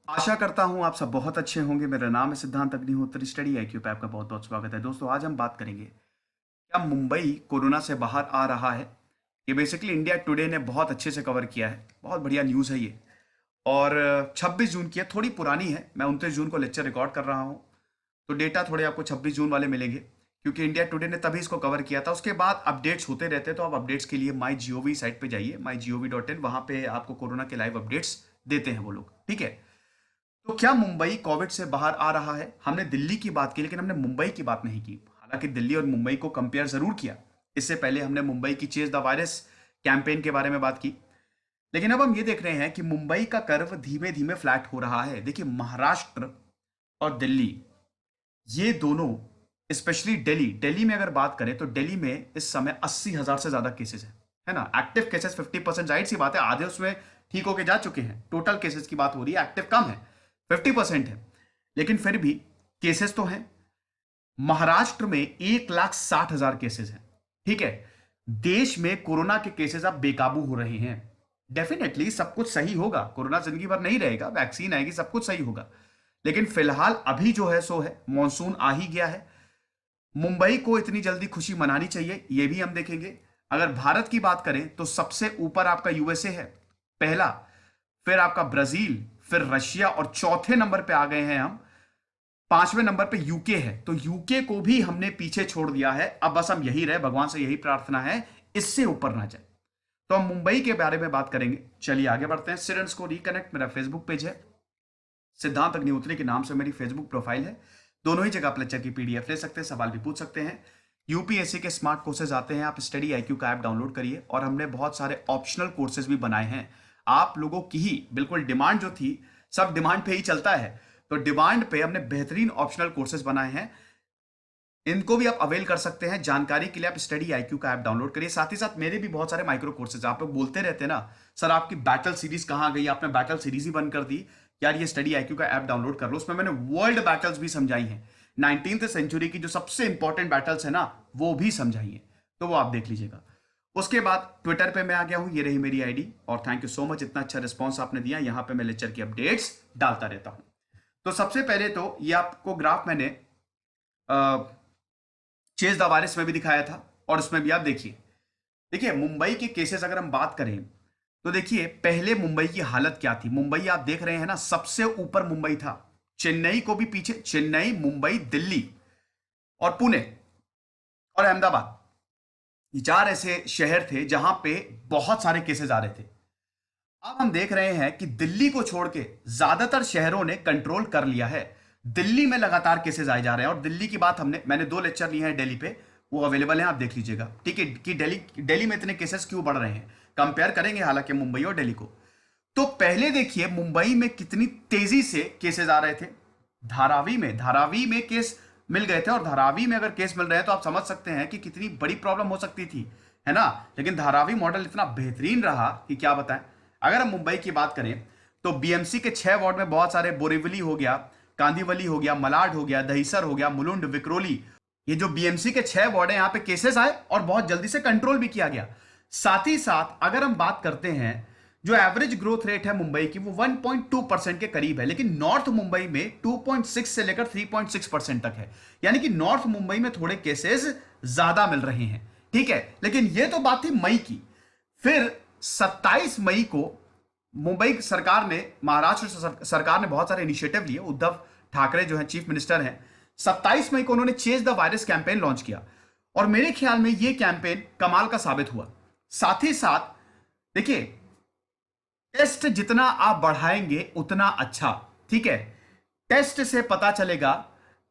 आशा करता हूँ आप सब बहुत अच्छे होंगे। मेरा नाम है सिद्धांत अग्निहोत्री। स्टडी आईक्यू पे आपका बहुत बहुत स्वागत है। दोस्तों, आज हम बात करेंगे क्या मुंबई कोरोना से बाहर आ रहा है। ये बेसिकली इंडिया टुडे ने बहुत अच्छे से कवर किया है। बहुत बढ़िया न्यूज़ है ये। और 26 जून की है, थोड़ी पुरानी है। मैं 29 जून को लेक्चर रिकॉर्ड कर रहा हूँ, तो डेटा थोड़े आपको 26 जून वाले मिलेंगे, क्योंकि इंडिया टुडे ने तभी इसको कवर किया था। उसके बाद अपडेट्स होते रहते हैं, तो आप अपडेट्स के लिए माई जीओवी साइट पे जाइए, mygov.in। वहां पे आपको कोरोना के लाइव अपडेट्स देते हैं वो लोग, ठीक है। तो क्या मुंबई कोविड से बाहर आ रहा है? हमने दिल्ली की बात की, लेकिन हमने मुंबई की बात नहीं की। हालांकि दिल्ली और मुंबई को कंपेयर जरूर किया। इससे पहले हमने मुंबई की चेज द वायरस कैंपेन के बारे में बात की। लेकिन अब हम ये देख रहे हैं कि मुंबई का कर्व धीमे धीमे फ्लैट हो रहा है। देखिए, महाराष्ट्र और दिल्ली, ये दोनों, स्पेशली दिल्ली, दिल्ली में अगर बात करें तो दिल्ली में इस समय 80,000 से ज्यादा केसेस है ना। एक्टिव केसेस 50%, जाहिर सी बात है, आधे उसमें ठीक होके जा चुके हैं। टोटल केसेस की बात हो रही है, एक्टिव कम है, 50% है, लेकिन फिर भी केसेस तो हैं। महाराष्ट्र में 1,60,000 केसेस हैं, ठीक है। देश में कोरोना के केसेस अब बेकाबू हो रहे हैं। डेफिनेटली सब कुछ सही होगा, कोरोना जिंदगी भर नहीं रहेगा, वैक्सीन आएगी, सब कुछ सही होगा। लेकिन फिलहाल अभी जो है सो है, मॉनसून आ ही गया है। मुंबई को इतनी जल्दी खुशी मनानी चाहिए, ये भी हम देखेंगे। अगर भारत की बात करें तो सबसे ऊपर आपका यूएसए है, पहला। फिर आपका ब्राजील, फिर रशिया, और चौथे नंबर पे आ गए हैं हम। पांचवें नंबर पे यूके है। तो यूके को भी हमने पीछे छोड़ दिया है। अब बस हम यही रहे, भगवान से यही प्रार्थना है, इससे ऊपर ना जाए। तो हम मुंबई के बारे में बात करेंगे। चलिए आगे बढ़ते हैं। सिरेंस को रिकनेक्ट मेरा फेसबुक पेज है, सिद्धांत अग्निहोत्री के नाम से मेरी फेसबुक प्रोफाइल है। दोनों ही जगह आप लेक्चर की पीडीएफ ले सकते हैं, सवाल भी पूछ सकते हैं। यूपीएससी के स्मार्ट कोर्सेज आते हैं, आप स्टडी आईक्यू का ऐप डाउनलोड करिए। और हमने बहुत सारे ऑप्शनल कोर्सेज भी बनाए हैं। आप लोगों की ही बिल्कुल डिमांड जो थी, सब डिमांड पे ही चलता है, तो डिमांड पे हमने बेहतरीन ऑप्शनल कोर्सेज बनाए हैं। इनको भी आप अवेल कर सकते हैं। जानकारी के लिए आप स्टडी आईक्यू का ऐप डाउनलोड करिए। साथ ही साथ मेरे भी बहुत सारे माइक्रो कोर्सेज, आप लोग बोलते रहते हैं ना, सर आपकी बैटल सीरीज कहां गई, आपने बैटल सीरीज ही बंद कर दी। यार ये स्टडी आईक्यू का ऐप डाउनलोड कर लो, उसमें मैंने वर्ल्ड बैटल्स भी समझाई हैं। 19th सेंचुरी की जो सबसे इंपॉर्टेंट बैटल्स है ना, वो भी समझाई है, तो वो आप देख लीजिएगा। उसके बाद ट्विटर पे मैं आ गया हूं, ये रही मेरी आईडी। और थैंक यू सो मच, इतना अच्छा रिस्पॉन्स आपने दिया। यहां पे मैं लेक्चर की अपडेट्स डालता रहता हूं। तो सबसे पहले तो ये आपको ग्राफ मैंने चेज द वायरस में भी दिखाया था, और उसमें भी आप देखिए। देखिए मुंबई के केसेस अगर हम बात करें तो देखिए पहले मुंबई की हालत क्या थी। मुंबई आप देख रहे हैं ना, सबसे ऊपर मुंबई था। चेन्नई को भी पीछे, चेन्नई, मुंबई, दिल्ली और पुणे और अहमदाबाद, ये चार ऐसे शहर थे जहां पे बहुत सारे केसेस आ रहे थे। अब हम देख रहे हैं कि दिल्ली को छोड़ के ज्यादातर शहरों ने कंट्रोल कर लिया है। दिल्ली में लगातार केसेस आए जा रहे हैं। और दिल्ली की बात मैंने 2 लेक्चर लिए हैं दिल्ली पे, वो अवेलेबल हैं, आप देख लीजिएगा, ठीक है, कि दिल्ली दिल्ली में इतने केसेस क्यों बढ़ रहे हैं। कंपेयर करेंगे हालांकि मुंबई और दिल्ली को। तो पहले देखिए मुंबई में कितनी तेजी से केसेस आ रहे थे। धारावी में केस मिल गए थे, और धारावी में अगर केस मिल रहे हैं तो आप समझ सकते हैं कि कितनी बड़ी प्रॉब्लम हो सकती थी, है ना। लेकिन धारावी मॉडल इतना बेहतरीन रहा कि क्या बताएं। अगर हम मुंबई की बात करें तो बीएमसी के 6 वार्ड में बहुत सारे, बोरीवली हो गया, कांदीवली हो गया, मलाड हो गया, दहिसर हो गया, मुलुंड, विक्रोली, ये जो बीएमसी के 6 वार्ड है, यहां पे केसेस आए और बहुत जल्दी से कंट्रोल भी किया गया। साथ ही साथ अगर हम बात करते हैं, जो एवरेज ग्रोथ रेट है मुंबई की, वो 1.2% के करीब है। लेकिन नॉर्थ मुंबई में 2.6 से लेकर 3.6% तक है। यानी कि नॉर्थ मुंबई में थोड़े केसेस ज्यादा मिल रहे हैं, ठीक है। लेकिन ये तो बात थी मई की। फिर 27 मई को मुंबई सरकार ने, महाराष्ट्र सरकार ने बहुत सारे इनिशिएटिव लिए। उद्धव ठाकरे जो है चीफ मिनिस्टर हैं, 27 मई को उन्होंने chase the virus campaign launch किया। और मेरे ख्याल में यह कैंपेन कमाल का साबित हुआ। साथ ही साथ देखिए, टेस्ट जितना आप बढ़ाएंगे उतना अच्छा, ठीक है। टेस्ट से पता चलेगा।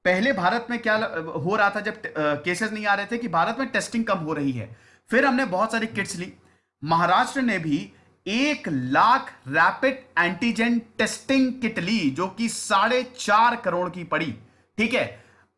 पहले भारत में क्या हो रहा था, जब केसेस नहीं आ रहे थे, कि भारत में टेस्टिंग कम हो रही है। फिर हमने बहुत सारी किट्स ली। महाराष्ट्र ने भी 1 lakh rapid antigen testing kit ली, जो कि 4.5 करोड़ की पड़ी, ठीक है।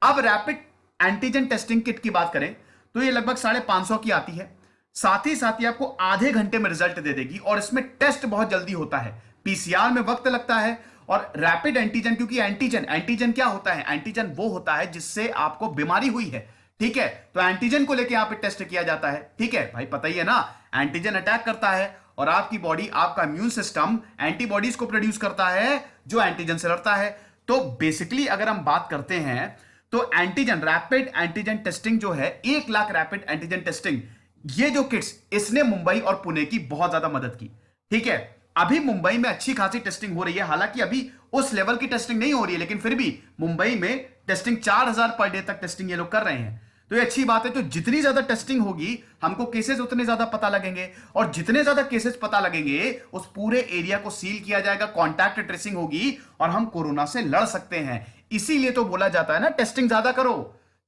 अब रैपिड एंटीजन टेस्टिंग किट की बात करें तो ये लगभग 550 की आती है। साथ ही साथ ये आपको आधे घंटे में रिजल्ट दे देगी, और इसमें टेस्ट बहुत जल्दी होता है। पीसीआर में वक्त लगता है, और रैपिड एंटीजन, क्योंकि एंटीजन एंटीजन क्या होता है, एंटीजन वो होता है जिससे आपको बीमारी हुई है, ठीक है। तो एंटीजन को लेके यहां पे टेस्ट किया जाता है, ठीक है भाई, पता ही है ना, एंटीजन अटैक करता है और आपकी बॉडी, आपका इम्यून सिस्टम एंटीबॉडीज को प्रोड्यूस करता है जो एंटीजन से लड़ता है। तो बेसिकली अगर हम बात करते हैं तो एंटीजन, रैपिड एंटीजन टेस्टिंग जो है, 1 लाख रैपिड एंटीजन टेस्टिंग, ये जो किट्स, इसने मुंबई और पुणे की बहुत ज्यादा मदद की। ठीक है, अभी मुंबई में अच्छी खासी टेस्टिंग हो रही है, हालांकि अभी उस लेवल की टेस्टिंग नहीं हो रही है, लेकिन फिर भी मुंबई में टेस्टिंग 4,000 पर डे तक टेस्टिंग ये लोग कर रहे हैं। तो ये अच्छी बात है। तो जितनी ज्यादा टेस्टिंग होगी, हमको केसेस उतने ज्यादा पता लगेंगे, और जितने ज्यादा केसेस पता लगेंगे उस पूरे एरिया को सील किया जाएगा, कॉन्टैक्ट ट्रेसिंग होगी और हम कोरोना से लड़ सकते हैं। इसीलिए तो बोला जाता है ना, टेस्टिंग ज्यादा करो।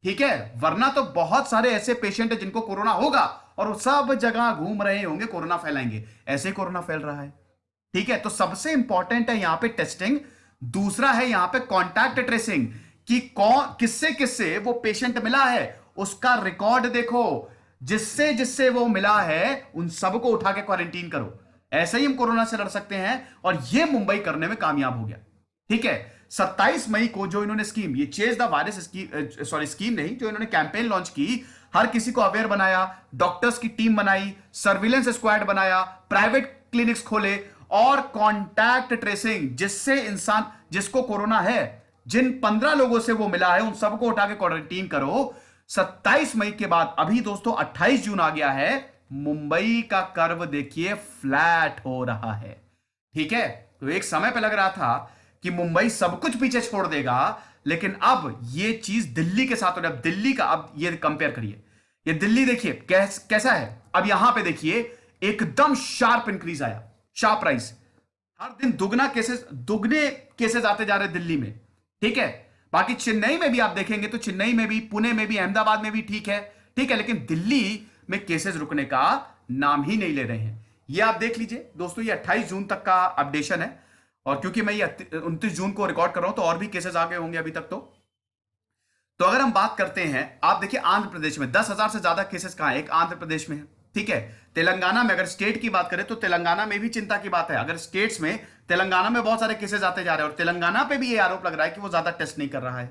ठीक है, वरना तो बहुत सारे ऐसे पेशेंट है जिनको कोरोना होगा और सब जगह घूम रहे होंगे, कोरोना फैलाएंगे। ऐसे कोरोना फैल रहा है। ठीक है, तो सबसे इंपॉर्टेंट है यहां पे टेस्टिंग। दूसरा है यहां पे कॉन्टैक्ट ट्रेसिंग, कि कौन किससे किससे वो पेशेंट मिला है, उसका रिकॉर्ड देखो, जिससे जिससे वो मिला है उन सबको उठा के क्वारंटीन करो। ऐसे ही हम कोरोना से लड़ सकते हैं, और ये मुंबई करने में कामयाब हो गया। ठीक है, 27 मई को जो इन्होंने स्कीम, ये चेज द वायरस स्कीम नहीं, जो इन्होंने कैंपेन लॉन्च की, हर किसी को अवेयर बनाया, डॉक्टर्स की टीम बनाई, सर्विलेंस स्क्वाड बनाया, प्राइवेट क्लिनिक्स खोले, और कॉन्टैक्ट ट्रेसिंग, जिससे इंसान, जिसको कोरोना है, जिन 15 लोगों से वो मिला है, उन सबको उठा के क्वारंटीन करो। 27 मई के बाद अभी दोस्तों 28 जून आ गया है, मुंबई का कर्व देखिए फ्लैट हो रहा है। ठीक है, तो एक समय पे लग रहा था कि मुंबई सब कुछ पीछे छोड़ देगा, लेकिन अब ये चीज दिल्ली के साथ हो रहा है। अब दिल्ली का, अब ये कंपेयर करिए, ये दिल्ली देखिए कैसा है। अब यहां पे देखिए एकदम शार्प इंक्रीज आया, शार्प राइज, हर दिन दुगने केसेस आते जा रहे हैं दिल्ली में। ठीक है, बाकी चेन्नई में भी आप देखेंगे तो चेन्नई में भी, पुणे में भी, अहमदाबाद में भी ठीक है। ठीक है, लेकिन दिल्ली में केसेस रुकने का नाम ही नहीं ले रहे हैं। ये आप देख लीजिए दोस्तों, ये 28 जून तक का अपडेशन है, और क्योंकि मैं ये 29 जून को रिकॉर्ड कर रहा हूं तो और भी केसेस आ गए होंगे अभी तक। तो अगर हम बात करते हैं, आप देखिए आंध्र प्रदेश में 10,000 से ज्यादा केसेस कहां है, एक आंध्र प्रदेश में है। ठीक है, तेलंगाना में, अगर स्टेट की बात करें तो तेलंगाना में भी चिंता की बात है। अगर स्टेट्स में, तेलंगाना में बहुत सारे केसेस आते जा रहे हैं, और तेलंगाना पे भी ये आरोप लग रहा है कि वो ज्यादा टेस्ट नहीं कर रहा है।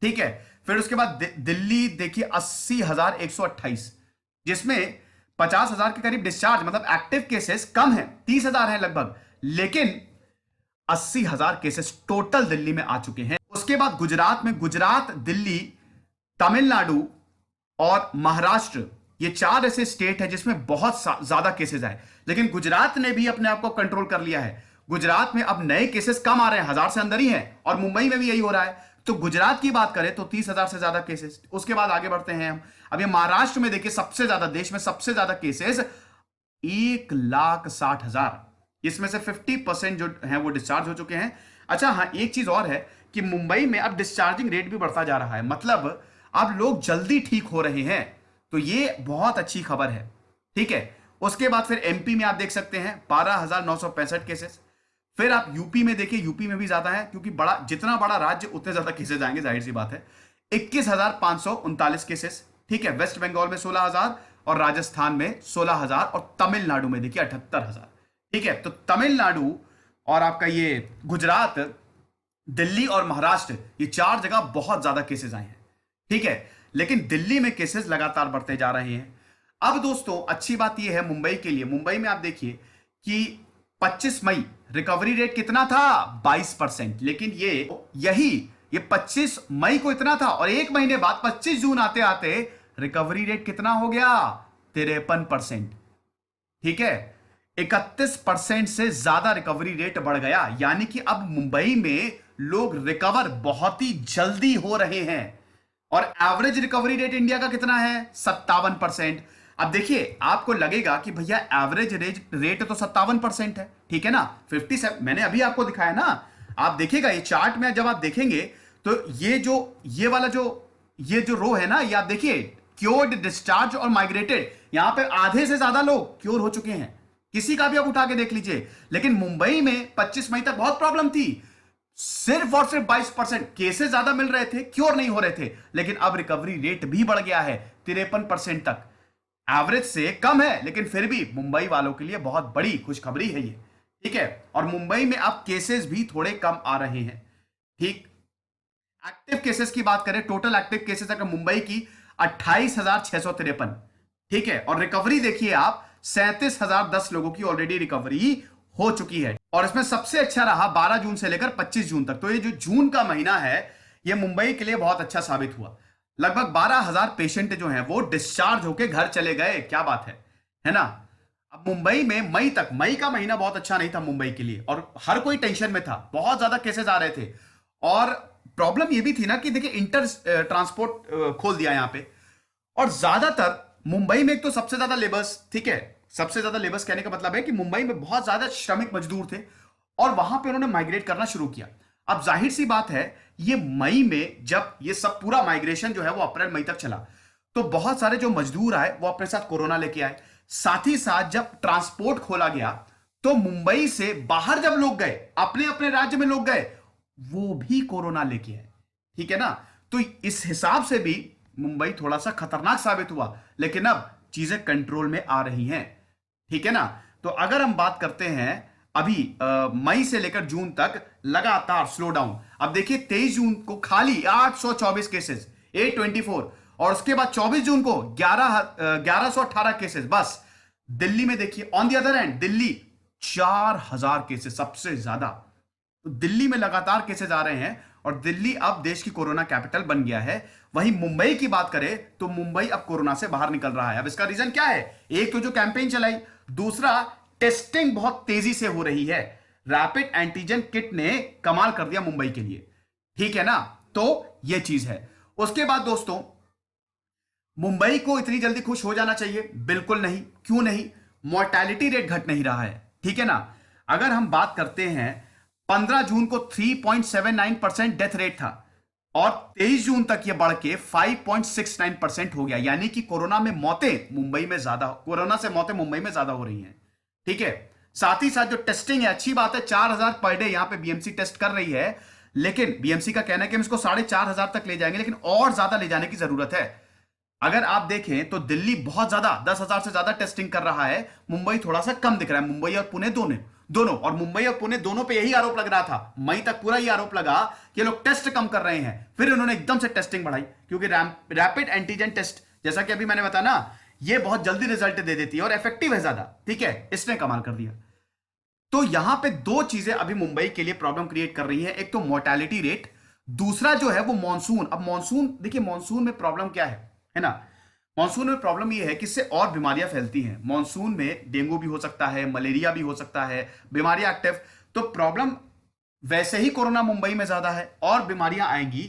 ठीक है, फिर उसके बाद दिल्ली देखिए 80,128, जिसमें 50,000 के करीब डिस्चार्ज, मतलब एक्टिव केसेस कम है, 30,000 है लगभग, लेकिन 80,000 केसेस टोटल दिल्ली में आ चुके हैं। उसके बाद गुजरात में, गुजरात, दिल्ली, तमिलनाडु और महाराष्ट्र, ये 4 ऐसे स्टेट है जिसमें बहुत ज्यादा केसेस आए, लेकिन गुजरात ने भी अपने आप को कंट्रोल कर लिया है। गुजरात में अब नए केसेस कम आ रहे हैं, 1,000 से अंदर ही हैं, और मुंबई में भी यही हो रहा है। तो गुजरात की बात करें तो 30,000 से ज्यादा केसेस। उसके बाद आगे बढ़ते हैं हम, अब ये महाराष्ट्र में देखिए सबसे ज्यादा, देश में सबसे ज्यादा केसेस 1,60,000, इसमें से 50% जो है वो डिस्चार्ज हो चुके हैं। अच्छा हाँ, एक चीज और है कि मुंबई में अब डिस्चार्जिंग रेट भी बढ़ता जा रहा है, मतलब अब लोग जल्दी ठीक हो रहे हैं, तो ये बहुत अच्छी खबर है। ठीक है, उसके बाद फिर एमपी में आप देख सकते हैं 12,965 केसेस। फिर आप यूपी में देखिए, यूपी में भी ज्यादा है, क्योंकि बड़ा, जितना बड़ा राज्य उतने ज्यादा केसेस आएंगे, जाहिर सी बात है, 21,539 केसेस। ठीक है, वेस्ट बंगाल में 16,000, और राजस्थान में 16,000, और तमिलनाडु में देखिए 78,000। ठीक है, तो तमिलनाडु और आपका ये गुजरात, दिल्ली और महाराष्ट्र, ये 4 जगह बहुत ज्यादा केसेस आए हैं। ठीक है, लेकिन दिल्ली में केसेस लगातार बढ़ते जा रहे हैं। अब दोस्तों अच्छी बात यह है मुंबई के लिए, मुंबई में आप देखिए कि 25 मई रिकवरी रेट कितना था, 22%, लेकिन ये 25 मई को इतना था, और एक महीने बाद 25 जून आते आते रिकवरी रेट कितना हो गया, 53%। ठीक है, 31% से ज्यादा रिकवरी रेट बढ़ गया, यानी कि अब मुंबई में लोग रिकवर बहुत ही जल्दी हो रहे हैं। और एवरेज रिकवरी रेट इंडिया का कितना है, 57%। अब देखिए आपको लगेगा कि भैया एवरेज रेट तो 57% है, ठीक है ना, 57 मैंने अभी आपको दिखाया ना। आप देखिएगा ये चार्ट में, जब आप देखेंगे तो ये जो रो है ना, ये आप देखिए क्योर्ड, डिस्चार्ज और माइग्रेटेड, यहां पे आधे से ज्यादा लोग क्योर हो चुके हैं, किसी का भी आप उठा के देख लीजिए। लेकिन मुंबई में 25 मई तक बहुत प्रॉब्लम थी, सिर्फ और सिर्फ 22% केसेस ज्यादा मिल रहे थे, क्योर नहीं हो रहे थे, लेकिन अब रिकवरी रेट भी बढ़ गया है 53% तक। एवरेज से कम है, लेकिन फिर भी मुंबई वालों के लिए बहुत बड़ी खुशखबरी है ये। ठीक है, और मुंबई में अब केसेस भी थोड़े कम आ रहे हैं। ठीक, एक्टिव केसेस की बात करें, टोटल एक्टिव केसेस अगर मुंबई की 28,653, ठीक है, और रिकवरी देखिए आप 37,010 लोगों की ऑलरेडी रिकवरी हो चुकी है। और इसमें सबसे अच्छा रहा 12 जून से लेकर 25 जून तक। तो ये जो जून का महीना है ये मुंबई के लिए बहुत अच्छा साबित हुआ। लगभग 12,000 पेशेंट जो हैं वो डिस्चार्ज होके घर चले गए। क्या बात है ना। अब मुंबई में मई का महीना बहुत अच्छा नहीं था मुंबई के लिए, और हर कोई टेंशन में था, बहुत ज्यादा केसेस आ रहे थे। और प्रॉब्लम ये भी थी ना कि देखिए इंटर ट्रांसपोर्ट खोल दिया यहां पे, और ज्यादातर मुंबई में एक तो सबसे ज्यादा लेबर्स, ठीक है, सबसे ज्यादा लेबर्स कहने का मतलब है कि मुंबई में बहुत ज्यादा श्रमिक मजदूर थे और वहां पे उन्होंने माइग्रेट करना शुरू किया। अब जाहिर सी बात है ये मई में जब ये सब पूरा माइग्रेशन जो है वो अप्रैल मई तक चला, तो बहुत सारे जो मजदूर आए वो अपने साथ कोरोना लेके आए। साथ ही साथ जब ट्रांसपोर्ट खोला गया तो मुंबई से बाहर जब लोग गए, अपने अपने राज्य में लोग गए, वो भी कोरोना लेके आए। ठीक है ना। तो इस हिसाब से भी मुंबई थोड़ा सा खतरनाक साबित हुआ, लेकिन अब चीजें कंट्रोल में आ रही हैं। ठीक है ना। तो अगर हम बात करते हैं अभी मई से लेकर जून तक लगातार स्लो डाउन। अब देखिए 23 जून को खाली 824 केसेस, 824, और उसके बाद 24 जून को 1118 केसेस बस। दिल्ली में देखिए on the other hand, Delhi 4,000 cases, सबसे ज्यादा। तो दिल्ली में लगातार केसेस आ रहे हैं और दिल्ली अब देश की कोरोना कैपिटल बन गया है। वहीं मुंबई की बात करें तो मुंबई अब कोरोना से बाहर निकल रहा है। अब इसका रीजन क्या है? एक तो जो कैंपेन चलाई, दूसरा टेस्टिंग बहुत तेजी से हो रही है। रैपिड एंटीजन किट ने कमाल कर दिया मुंबई के लिए। ठीक है ना। तो यह चीज है। उसके बाद दोस्तों, मुंबई को इतनी जल्दी खुश हो जाना चाहिए? बिल्कुल नहीं। क्यों नहीं? मोर्टेलिटी रेट घट नहीं रहा है। ठीक है ना। अगर हम बात करते हैं 15 जून को 3.79% डेथ रेट था और 23 जून तक यह बढ़ के 5.69% हो गया। यानी कि कोरोना से मौतें मुंबई में ज्यादा हो रही हैं। ठीक है। साथ ही साथ जो टेस्टिंग है, अच्छी बात है, 4,000 पर डे यहां पे बीएमसी टेस्ट कर रही है, लेकिन बीएमसी का कहना है कि हम इसको 4,500 तक ले जाएंगे, लेकिन और ज्यादा ले जाने की जरूरत है। अगर आप देखें तो दिल्ली बहुत ज्यादा 10,000 से ज्यादा टेस्टिंग कर रहा है, मुंबई थोड़ा सा कम दिख रहा है। मुंबई और पुणे दोनों और मुंबई और पुणे दोनों पे यही आरोप लग रहा था, मई तक पूरा ही आरोप लगा कि लोग टेस्ट कम कर रहे हैं। फिर उन्होंने एकदम से टेस्टिंग बढ़ाई, क्योंकि रैपिड एंटीजन टेस्ट, जैसा कि अभी मैंने बताया ना, ये बहुत जल्दी रिजल्ट दे देती है और इफेक्टिव है ज्यादा। ठीक है, इसने कमाल कर दिया। तो यहां पे दो चीजें अभी मुंबई के लिए प्रॉब्लम क्रिएट कर रही है। एक तो मोर्टेलिटी रेट, दूसरा जो है वो मॉनसून। अब मॉनसून, देखिए मॉनसून में प्रॉब्लम क्या है ना। मॉनसून में प्रॉब्लम यह है कि इससे और बीमारियां फैलती हैं। मॉनसून में डेंगू भी हो सकता है, मलेरिया भी हो सकता है, बीमारियां एक्टिव। तो प्रॉब्लम वैसे ही कोरोना मुंबई में ज्यादा है और बीमारियां आएंगी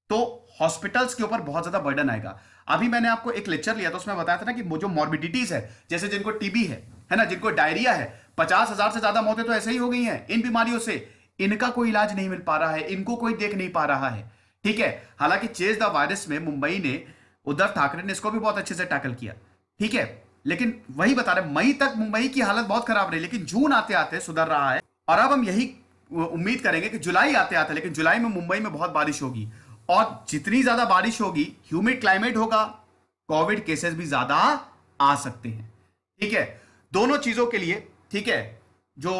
तो हॉस्पिटल्स के ऊपर बहुत ज्यादा बर्डन आएगा। अभी मैंने आपको एक लेक्चर लिया था, उसमें बताया था ना कि वो जो मॉर्बिडिटीज है, जैसे जिनको टीबी है ना, जिनको डायरिया है, 50,000 से ज्यादा मौतें तो ऐसे ही हो गई हैं इन बीमारियों से। इनका कोई इलाज नहीं मिल पा रहा है, इनको कोई देख नहीं पा रहा है। ठीक है। हालांकि चेज द वायरस में मुंबई ने, उद्धव ठाकरे ने इसको भी बहुत अच्छे से टैकल किया। ठीक है। लेकिन वही बता रहे, मई तक मुंबई की हालत बहुत खराब रही, लेकिन जून आते आते सुधर रहा है। और अब हम यही उम्मीद करेंगे कि जुलाई आते आते, लेकिन जुलाई में मुंबई में बहुत बारिश होगी, और जितनी ज्यादा बारिश होगी, ह्यूमिड क्लाइमेट होगा, कोविड केसेस भी ज्यादा आ सकते हैं। ठीक है। दोनों चीजों के लिए, ठीक है, जो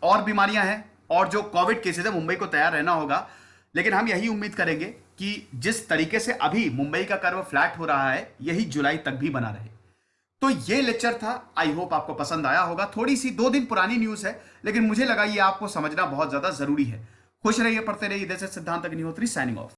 और बीमारियां हैं और जो कोविड केसेस है, मुंबई को तैयार रहना होगा। लेकिन हम यही उम्मीद करेंगे कि जिस तरीके से अभी मुंबई का कर्व फ्लैट हो रहा है, यही जुलाई तक भी बना रहे। तो ये लेक्चर था, आई होप आपको पसंद आया होगा। थोड़ी सी 2 दिन पुरानी न्यूज है, लेकिन मुझे लगा ये आपको समझना बहुत ज्यादा जरूरी है। खुश रहिए, पढ़ते रहिए। जैसे सिद्धांत अग्निहोत्री साइनिंग ऑफ।